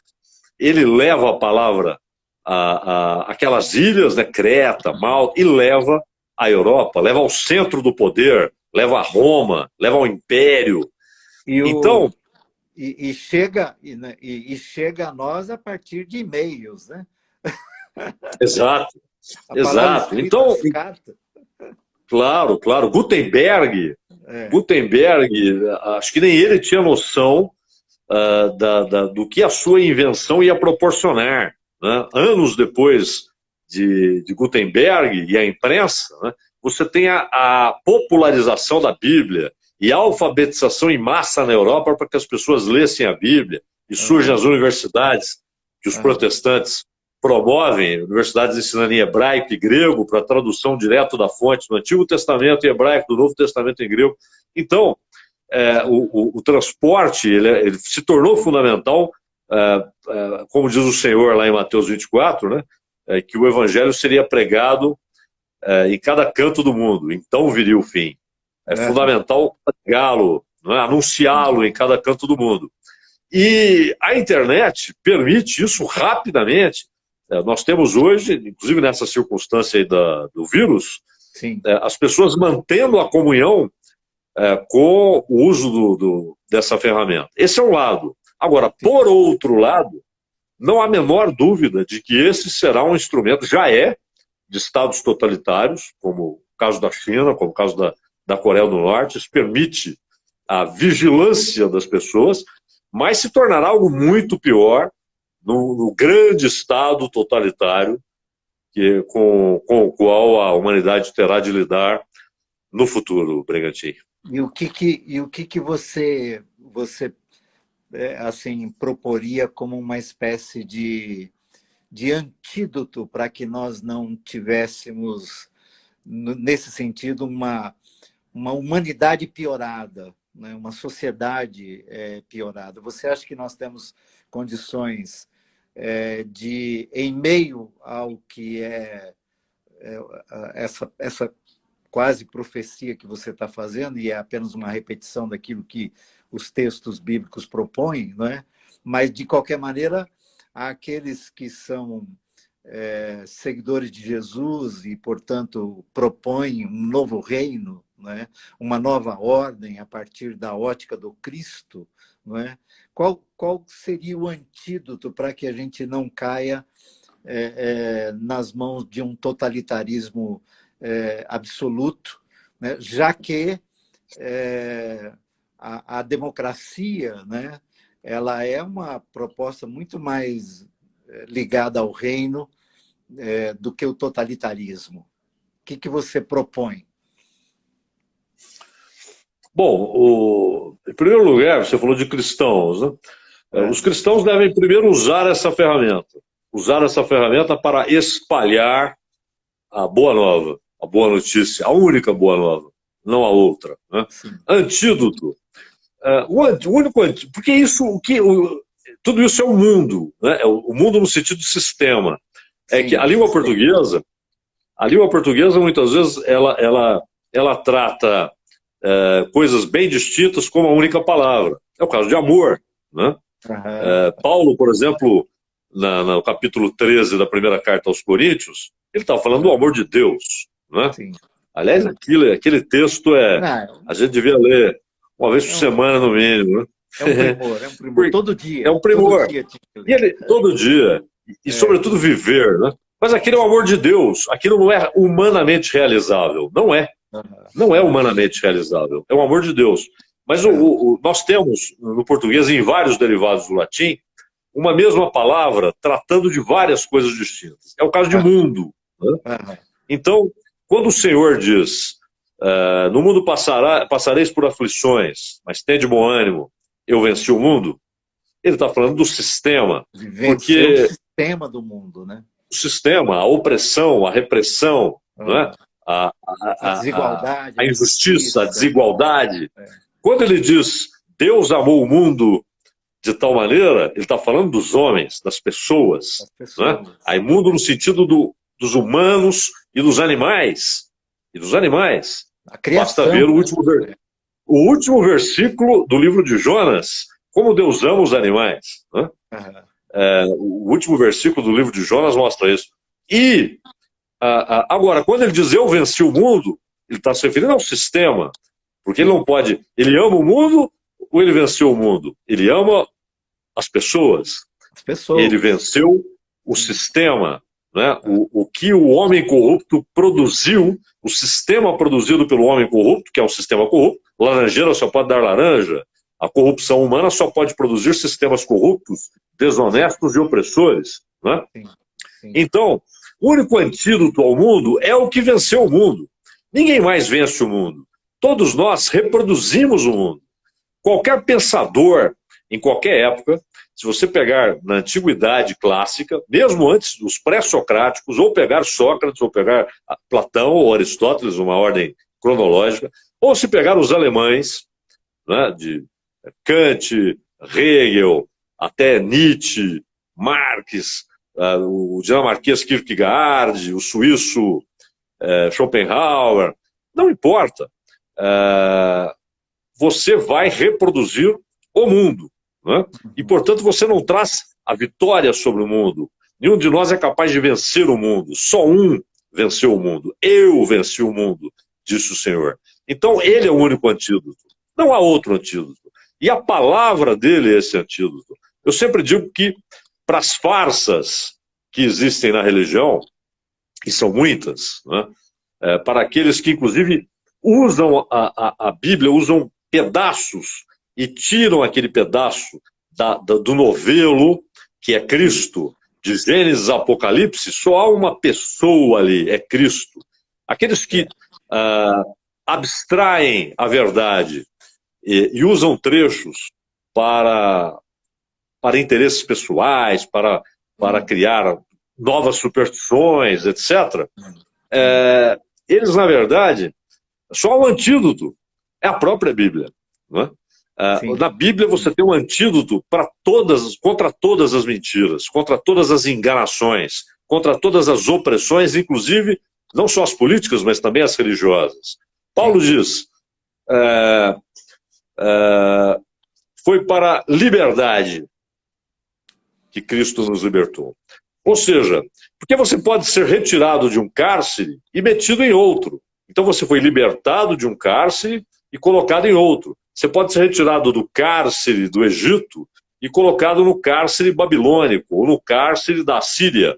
Ele leva a palavra àquelas ilhas, né? Creta, Malta, e leva à Europa, leva ao centro do poder, leva a Roma, leva ao Império. Então, chega a nós a partir de e-mails, né? Exato. Então, claro. Gutenberg, acho que nem ele tinha noção do que a sua invenção ia proporcionar, né? Anos depois de Gutenberg e a imprensa, né? Você tem a popularização da Bíblia e a alfabetização em massa na Europa para que as pessoas lessem a Bíblia, e surgem as universidades que os protestantes promovem, universidades ensinando em hebraico e grego para tradução direto da fonte do Antigo Testamento em hebraico, do Novo Testamento em grego. Então, o transporte ele se tornou fundamental, como diz o Senhor lá em Mateus 24, né? Que o evangelho seria pregado em cada canto do mundo, então viria o fim. É fundamental pregá-lo, né? Anunciá-lo em cada canto do mundo. E a internet permite isso rapidamente. Nós temos hoje, inclusive nessa circunstância aí do vírus, as pessoas mantendo a comunhão com o uso dessa ferramenta. Esse é um lado. Agora, por outro lado, não há a menor dúvida de que esse será um instrumento, já de estados totalitários, como o caso da China, como o caso da Coreia do Norte. Isso permite a vigilância das pessoas, mas se tornará algo muito pior no grande estado totalitário com o qual a humanidade terá de lidar no futuro, Brigantine. E o que você assim proporia como uma espécie de antídoto para que nós não tivéssemos, nesse sentido, uma humanidade piorada, né? Uma sociedade piorada? Você acha que nós temos condições de, em meio ao que essa quase profecia que você está fazendo, e é apenas uma repetição daquilo que os textos bíblicos propõem, não é? Mas, de qualquer maneira, aqueles que são seguidores de Jesus e, portanto, propõem um novo reino, não é? Uma nova ordem a partir da ótica do Cristo, não é? Qual seria o antídoto para que a gente não caia nas mãos de um totalitarismo absoluto, né? Já que a democracia, né, ela é uma proposta muito mais ligada ao reino do que o totalitarismo? O que você propõe? Bom, em primeiro lugar, você falou de cristãos, né? Os cristãos devem primeiro usar essa ferramenta. Usar essa ferramenta para espalhar a boa nova, a boa notícia, a única boa nova, não a outra, né? Antídoto. O único antídoto, porque tudo isso é o mundo, né? O mundo no sentido de sistema. É que a língua portuguesa muitas vezes ela trata coisas bem distintas como a única palavra. É o caso de amor, né? Paulo, por exemplo, no capítulo 13 da primeira carta aos Coríntios, ele está falando do amor de Deus, né? Aliás, aquele texto a gente devia ler uma vez por semana no mínimo, né? É um primor, todo dia. É um primor. Todo dia. E sobretudo viver, né? Mas aquele é o amor de Deus. Aquilo não é humanamente realizável. Não é. Não é humanamente realizável. É o amor de Deus. Mas nós temos, no português, em vários derivados do latim, uma mesma palavra tratando de várias coisas distintas. É o caso de mundo, né? Então, quando o Senhor diz, no mundo passareis por aflições, mas tende bom ânimo, eu venci o mundo, ele está falando do sistema. Porque o sistema do mundo, né? O sistema, a opressão, a repressão, né? A desigualdade, a injustiça, a desigualdade. Quando ele diz Deus amou o mundo de tal maneira, ele está falando dos homens, das pessoas. Né? Aí mundo no sentido dos humanos e dos animais. A criação, basta ver o último versículo do livro de Jonas, como Deus ama os animais. Né? O último versículo do livro de Jonas mostra isso. E, agora, quando ele diz eu venci o mundo, ele está se referindo ao sistema. Porque ele não pode... Ele ama o mundo ou ele venceu o mundo? Ele ama as pessoas. Ele venceu o sistema. Né? O que o homem corrupto produziu, o sistema produzido pelo homem corrupto, que é um sistema corrupto, laranjeira só pode dar laranja, a corrupção humana só pode produzir sistemas corruptos, desonestos e opressores. Né? Então, o único antídoto ao mundo é o que venceu o mundo. Ninguém mais vence o mundo. Todos nós reproduzimos o mundo. Qualquer pensador, em qualquer época, se você pegar na antiguidade clássica, mesmo antes dos pré-socráticos, ou pegar Sócrates, ou pegar Platão, ou Aristóteles, uma ordem cronológica, ou se pegar os alemães, né, de Kant, Hegel, até Nietzsche, Marx, o dinamarquês Kierkegaard, o suíço Schopenhauer, não importa. Você vai reproduzir o mundo, né? E portanto você não traz a vitória sobre o mundo. Nenhum de nós é capaz de vencer o mundo. Só um venceu o mundo. Eu venci o mundo, disse o Senhor. Então ele é o único antídoto. Não há outro antídoto. E a palavra dele é esse antídoto. Eu sempre digo que para as farsas que existem na religião, e são muitas, né? Para aqueles que inclusive usam a Bíblia, usam pedaços e tiram aquele pedaço do novelo, que é Cristo, de Gênesis a Apocalipse, só há uma pessoa ali, é Cristo. Aqueles que abstraem a verdade e usam trechos para interesses pessoais, para criar novas superstições, etc., eles, na verdade, só um antídoto é a própria Bíblia. Não é? Na Bíblia você tem um antídoto contra todas as mentiras, contra todas as enganações, contra todas as opressões, inclusive não só as políticas, mas também as religiosas. Paulo diz, foi para a liberdade que Cristo nos libertou. Ou seja, porque você pode ser retirado de um cárcere e metido em outro. Então você foi libertado de um cárcere e colocado em outro. Você pode ser retirado do cárcere do Egito e colocado no cárcere babilônico, ou no cárcere da Síria.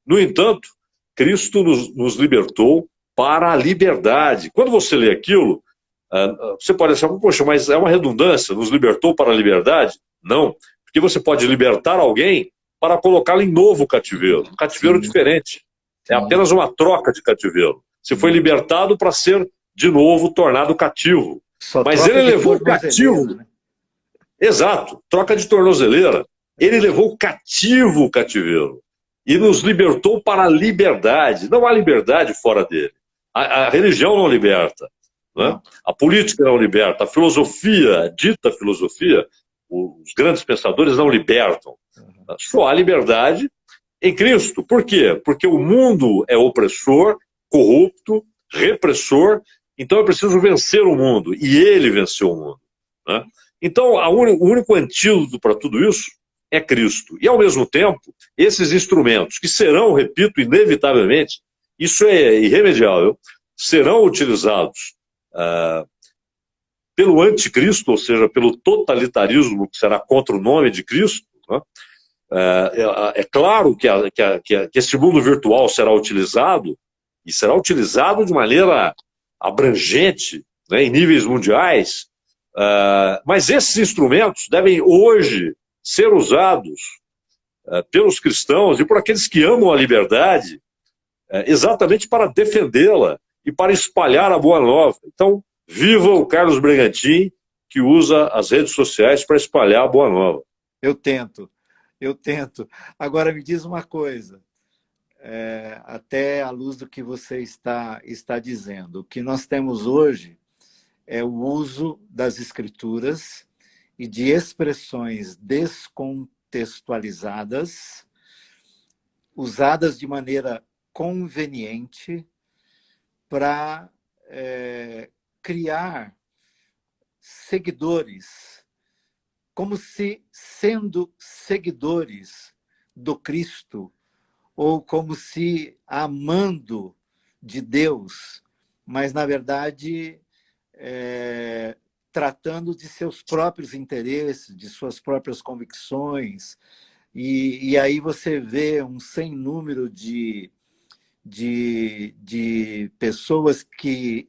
No entanto, Cristo nos libertou para a liberdade. Quando você lê aquilo, você pode achar, poxa, mas é uma redundância, nos libertou para a liberdade? Não, porque você pode libertar alguém para colocá-lo em novo cativeiro. Um cativeiro diferente. É apenas uma troca de cativeiro. Você foi libertado para ser, de novo, tornado cativo. Só Mas troca ele de levou tornozeleira, cativo. né? Exato, troca de tornozeleira. Ele levou cativo o cativeiro e nos libertou para a liberdade. Não há liberdade fora dele. A religião não liberta, né? Não. A política não liberta, a filosofia, a dita filosofia, os grandes pensadores não libertam. Só há liberdade em Cristo. Por quê? Porque o mundo é opressor, corrupto, repressor, então é preciso vencer o mundo, e ele venceu o mundo, né? Então, o único antídoto para tudo isso é Cristo. E, ao mesmo tempo, esses instrumentos, que serão, repito, inevitavelmente, isso é irremediável, serão utilizados pelo anticristo, ou seja, pelo totalitarismo que será contra o nome de Cristo, né? É claro que esse mundo virtual será utilizado, e será utilizado de maneira abrangente, né, em níveis mundiais, mas esses instrumentos devem hoje ser usados pelos cristãos e por aqueles que amam a liberdade, exatamente para defendê-la e para espalhar a boa nova. Então, viva o Carlos Bregantin, que usa as redes sociais para espalhar a boa nova. Eu tento. Agora, me diz uma coisa, até à luz do que você está dizendo. O que nós temos hoje é o uso das escrituras e de expressões descontextualizadas, usadas de maneira conveniente para criar seguidores, como se sendo seguidores do Cristo, ou como se amando de Deus, mas, na verdade, tratando de seus próprios interesses, de suas próprias convicções. E aí você vê um sem número de pessoas que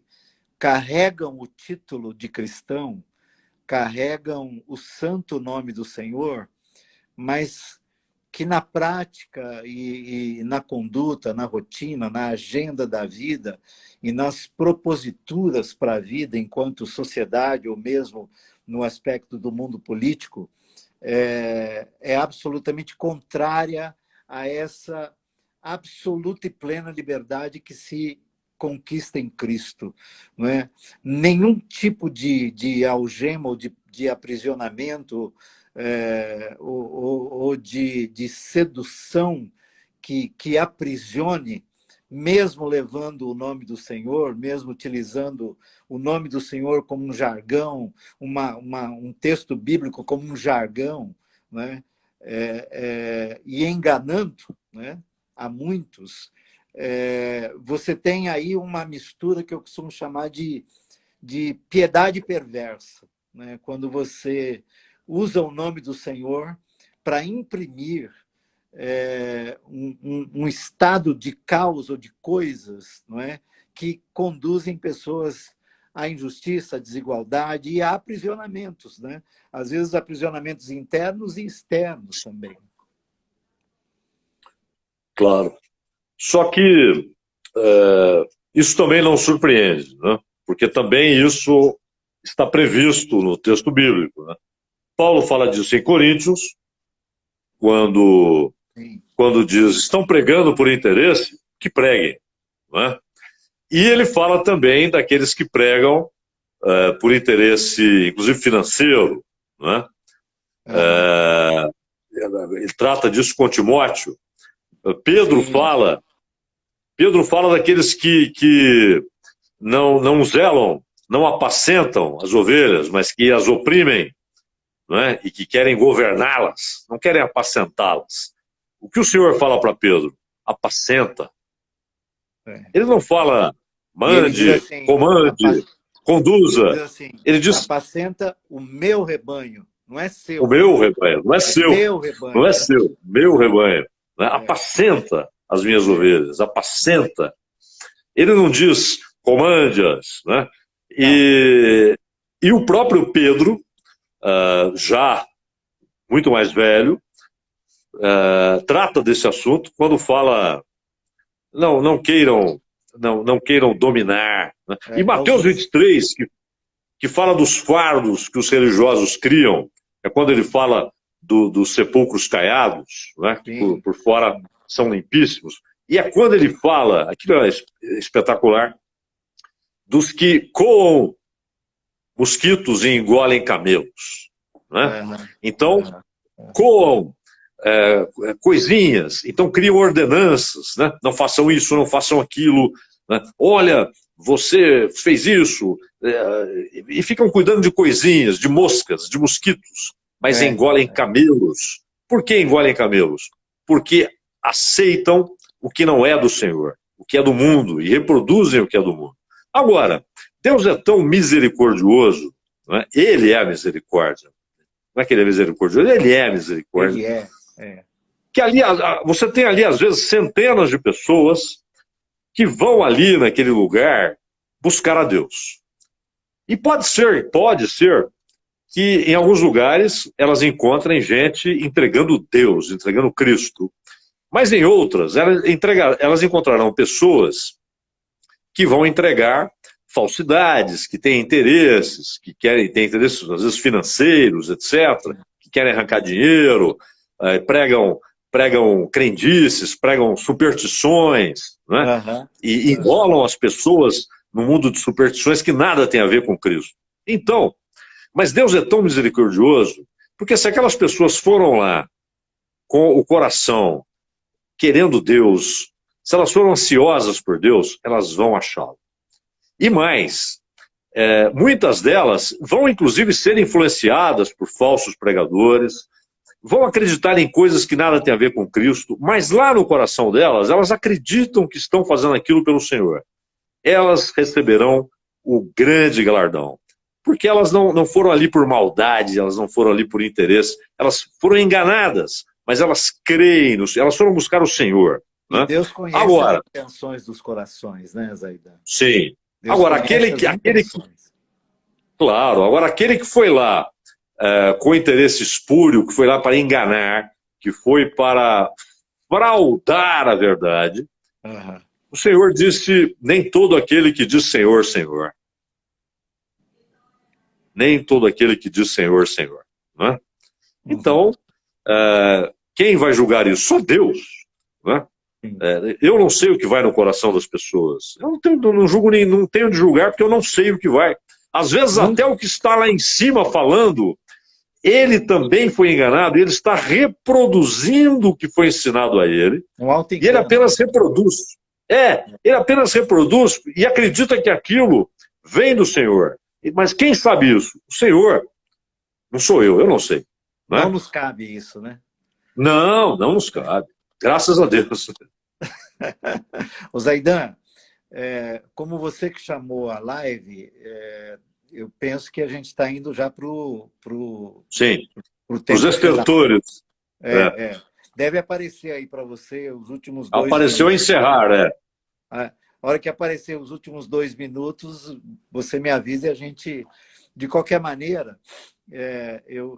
carregam o título de cristão, carregam o santo nome do Senhor, mas que na prática e na conduta, na rotina, na agenda da vida e nas proposituras para a vida enquanto sociedade, ou mesmo no aspecto do mundo político, é absolutamente contrária a essa absoluta e plena liberdade que se conquista em Cristo, não é? Nenhum tipo de algema ou de aprisionamento ou de sedução que aprisione, mesmo levando o nome do Senhor, mesmo utilizando o nome do Senhor como um jargão, um texto bíblico como um jargão, né? E enganando, né, a muitos. Você tem aí uma mistura que eu costumo chamar de piedade perversa, né? Quando você usa o nome do Senhor para imprimir um estado de caos ou de coisas, não é? Que conduzem pessoas à injustiça, à desigualdade e a aprisionamentos, né? Às vezes aprisionamentos internos e externos também. Claro. Só que isso também não surpreende, né? Porque também isso está previsto no texto bíblico, né? Paulo fala disso em Coríntios, quando diz, estão pregando por interesse, que preguem, né? E ele fala também daqueles que pregam por interesse, inclusive financeiro, né? Ele trata disso com Timóteo. Pedro fala daqueles que não zelam, não apacentam as ovelhas, mas que as oprimem, né? E que querem governá-las, não querem apacentá-las. O que o Senhor fala para Pedro? Apacenta. Ele não fala mande, assim, comande, conduza. Ele diz assim, ele diz apacenta o meu rebanho, não é seu. O meu rebanho, não é seu. Meu rebanho. Não é seu, meu rebanho. Né? Apacenta as minhas ovelhas, apacenta. Ele não diz comande-as, né? E o próprio Pedro, já muito mais velho, trata desse assunto quando fala não queiram dominar, né? E Mateus 23, que fala dos fardos que os religiosos criam, é quando ele fala dos sepulcros caiados, né, que por fora são limpíssimos, e é quando ele fala, aquilo é espetacular, dos que coam mosquitos e engolem camelos. Né? Então, coam coisinhas, então criam ordenanças, né? Não façam isso, não façam aquilo, né? Olha, você fez isso, e ficam cuidando de coisinhas, de moscas, de mosquitos, mas engolem camelos. Por que engolem camelos? Porque aceitam o que não é do Senhor, o que é do mundo, e reproduzem o que é do mundo. Agora, Deus é tão misericordioso, né? Ele é a misericórdia. Não é que ele é misericordioso, ele é a misericórdia. Ele é. Que ali, você tem ali, às vezes, centenas de pessoas que vão ali naquele lugar buscar a Deus. E pode ser que em alguns lugares elas encontrem gente entregando Deus, entregando Cristo. Mas em outras, elas encontrarão pessoas que vão entregar falsidades, que têm interesses, têm interesses, às vezes, financeiros, etc., que querem arrancar dinheiro, pregam crendices, pregam superstições, né? E enrolam as pessoas no mundo de superstições que nada tem a ver com Cristo. Então, mas Deus é tão misericordioso, porque se aquelas pessoas foram lá com o coração querendo Deus, se elas foram ansiosas por Deus, elas vão achá-lo. E mais, muitas delas vão inclusive ser influenciadas por falsos pregadores, vão acreditar em coisas que nada tem a ver com Cristo, mas lá no coração delas, elas acreditam que estão fazendo aquilo pelo Senhor. Elas receberão o grande galardão. Porque elas não foram ali por maldade, elas não foram ali por interesse, elas foram enganadas, mas elas creem, elas foram buscar o Senhor. E né? Deus conhece Agora, as intenções dos corações, né, Zaidan? Sim. Deus Agora, aquele que foi lá com interesse espúrio, que foi lá para enganar, que foi para fraudar a verdade, o Senhor disse, nem todo aquele que diz Senhor, Senhor. Nem todo aquele que diz Senhor, Senhor. Né? Então, quem vai julgar isso? Só Deus. Né? Eu não sei o que vai no coração das pessoas. Eu não julgo nem, não tenho de julgar porque eu não sei o que vai. Às vezes até o que está lá em cima falando, ele também foi enganado, ele está reproduzindo o que foi ensinado a ele. E ele apenas reproduz. Ele apenas reproduz e acredita que aquilo vem do Senhor. Mas quem sabe isso? O Senhor. Não sou eu não sei. Né? Não nos cabe isso, né? Não nos cabe. Graças a Deus. Ô Zaidan, como você que chamou a live, eu penso que a gente está indo já para o os estertores. Deve aparecer aí para você os últimos 2 Apareceu minutos. encerrar, A hora que aparecer os últimos 2 minutos, você me avisa e a gente... De qualquer maneira, eu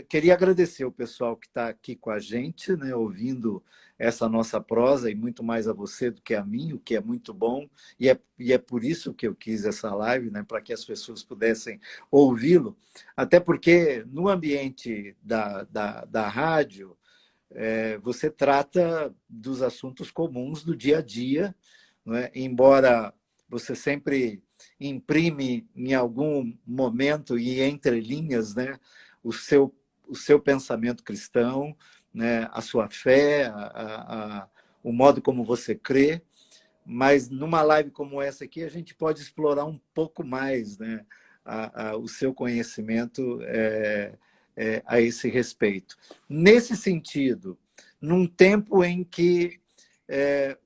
queria agradecer o pessoal que está aqui com a gente, né, ouvindo essa nossa prosa, e muito mais a você do que a mim, o que é muito bom, e é por isso que eu quis essa live, né, para que as pessoas pudessem ouvi-lo, até porque no ambiente da rádio, você trata dos assuntos comuns do dia a dia, não é? Embora você sempre imprime em algum momento e entre linhas, né, o seu pensamento cristão, né, a sua fé, o modo como você crê, mas numa live como essa aqui a gente pode explorar um pouco mais, né, o seu conhecimento a esse respeito. Nesse sentido, num tempo em que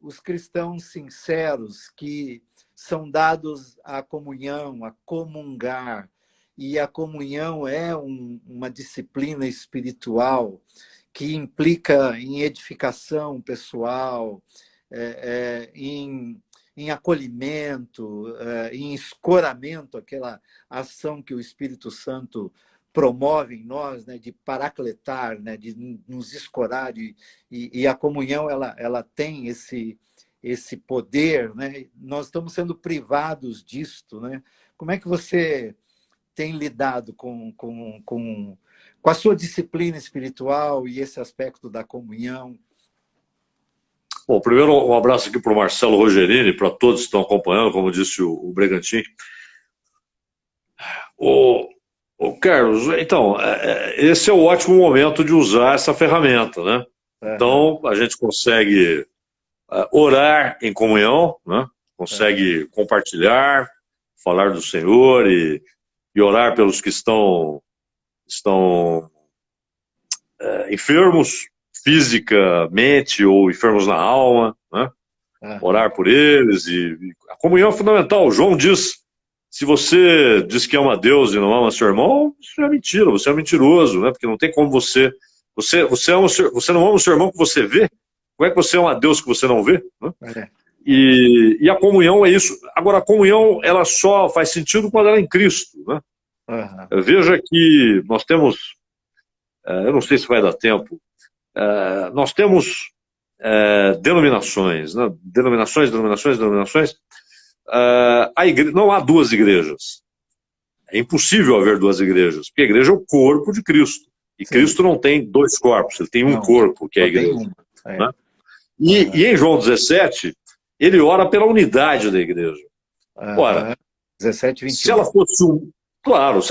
os cristãos sinceros que são dados à comunhão, a comungar, e a comunhão é uma disciplina espiritual que implica em edificação pessoal, em acolhimento, em escoramento, aquela ação que o Espírito Santo promove em nós, né, de paracletar, né, de nos escorar, e a comunhão ela tem esse poder, né? Nós estamos sendo privados disto, né? Como é que você tem lidado com a sua disciplina espiritual e esse aspecto da comunhão? Bom, primeiro um abraço aqui para o Marcelo Rogerini, para todos que estão acompanhando, como disse o Bregantin. Ô, Carlos, então, esse é o ótimo momento de usar essa ferramenta, né? Então, a gente consegue orar em comunhão, né? Consegue compartilhar, falar do Senhor e orar pelos que estão enfermos fisicamente ou enfermos na alma, né? Orar por eles. E a comunhão é fundamental. João diz: se você diz que ama Deus e não ama seu irmão, isso é mentira, você é mentiroso, né? Porque não tem como você não ama o seu irmão que você vê. Como é que você ama a Deus que você não vê? Né? E a comunhão é isso. Agora, a comunhão ela só faz sentido quando ela é em Cristo. Né? Veja que nós temos, eu não sei se vai dar tempo, nós temos denominações, né? Denominações. Não há duas igrejas. É impossível haver duas igrejas, porque a igreja é o corpo de Cristo. E sim, Cristo não tem dois corpos, ele tem um corpo, que é a igreja. Né? E em João 17, ele ora pela unidade da igreja. Ora, 17, 21. Se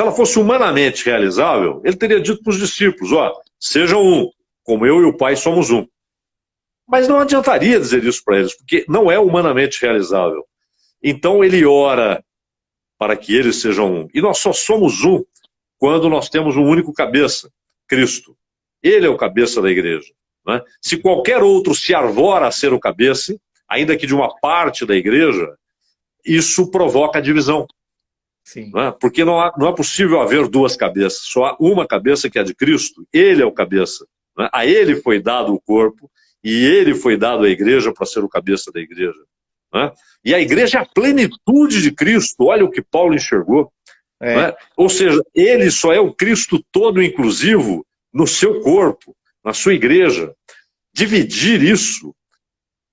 ela fosse humanamente realizável, ele teria dito para os discípulos: sejam um, como eu e o Pai somos um. Mas não adiantaria dizer isso para eles, porque não é humanamente realizável. Então ele ora para que eles sejam um. E nós só somos um quando nós temos um único cabeça, Cristo. Ele é o cabeça da igreja. Né? Se qualquer outro se arvora a ser o cabeça, ainda que de uma parte da igreja, isso provoca divisão. Sim. Né? Porque não é possível haver duas cabeças, só há uma cabeça que é a de Cristo. Ele é o cabeça. Né? A ele foi dado o corpo e ele foi dado à igreja para ser o cabeça da igreja. Né? E a igreja é a plenitude de Cristo. Olha o que Paulo enxergou. Né? Ou seja, ele só é o Cristo todo inclusivo no seu corpo, na sua igreja. Dividir isso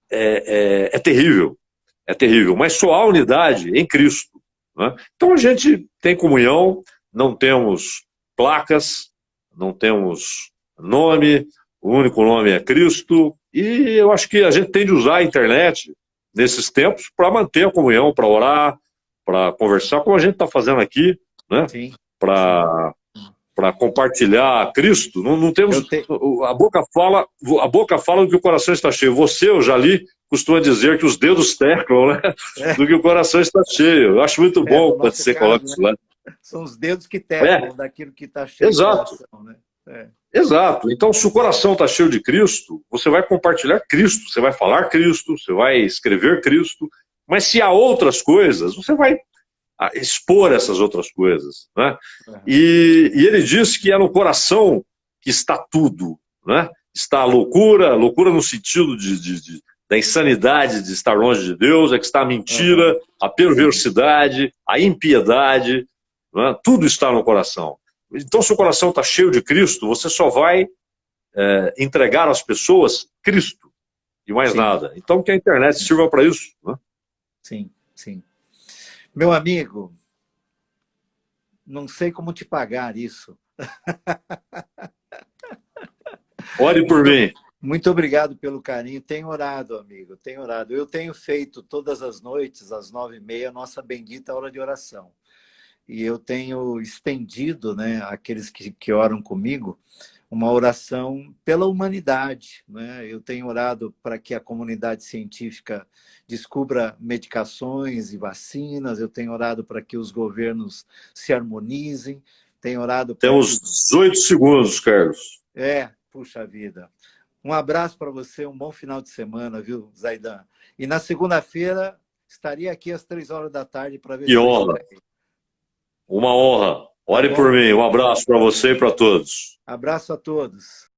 é terrível. É terrível. Mas só há unidade em Cristo. Né? Então a gente tem comunhão, não temos placas, não temos nome, o único nome é Cristo. E eu acho que a gente tem de usar a internet nesses tempos para manter a comunhão, para orar, para conversar, como a gente está fazendo aqui, né? Para compartilhar Cristo. Não temos. A boca fala do que o coração está cheio. Você, eu já li, costuma dizer que os dedos teclam, né? Do que o coração está cheio. Eu acho muito bom quando você coloca isso lá. São os dedos que teclam daquilo que está cheio. Exato. Do coração, né? Exato. Então, se o coração está cheio de Cristo, você vai compartilhar Cristo, você vai falar Cristo, você vai escrever Cristo, mas se há outras coisas, você vai expor essas outras coisas. Né? E ele diz que é no coração que está tudo. Né? Está a loucura no sentido da insanidade de estar longe de Deus, é que está a mentira, a perversidade, a impiedade, né? Tudo está no coração. Então, se o coração está cheio de Cristo, você só vai entregar às pessoas Cristo e mais nada. Então, que a internet sirva para isso. Né? Sim, sim. Meu amigo, não sei como te pagar isso. Ore por mim. Muito obrigado pelo carinho. Tenho orado, amigo, tenho orado. Eu tenho feito todas as noites, às 9h30, a nossa bendita hora de oração. E eu tenho estendido, né, àqueles que oram comigo, uma oração pela humanidade. Né? Eu tenho orado para que a comunidade científica descubra medicações e vacinas, eu tenho orado para que os governos se harmonizem, tenho orado... Temos 18 segundos, Carlos. Puxa vida. Um abraço para você, um bom final de semana, viu, Zaidan? E na segunda-feira estaria aqui às 3h da tarde para ver... Que honra! Uma honra. Ore por mim. Um abraço para você e para todos. Abraço a todos.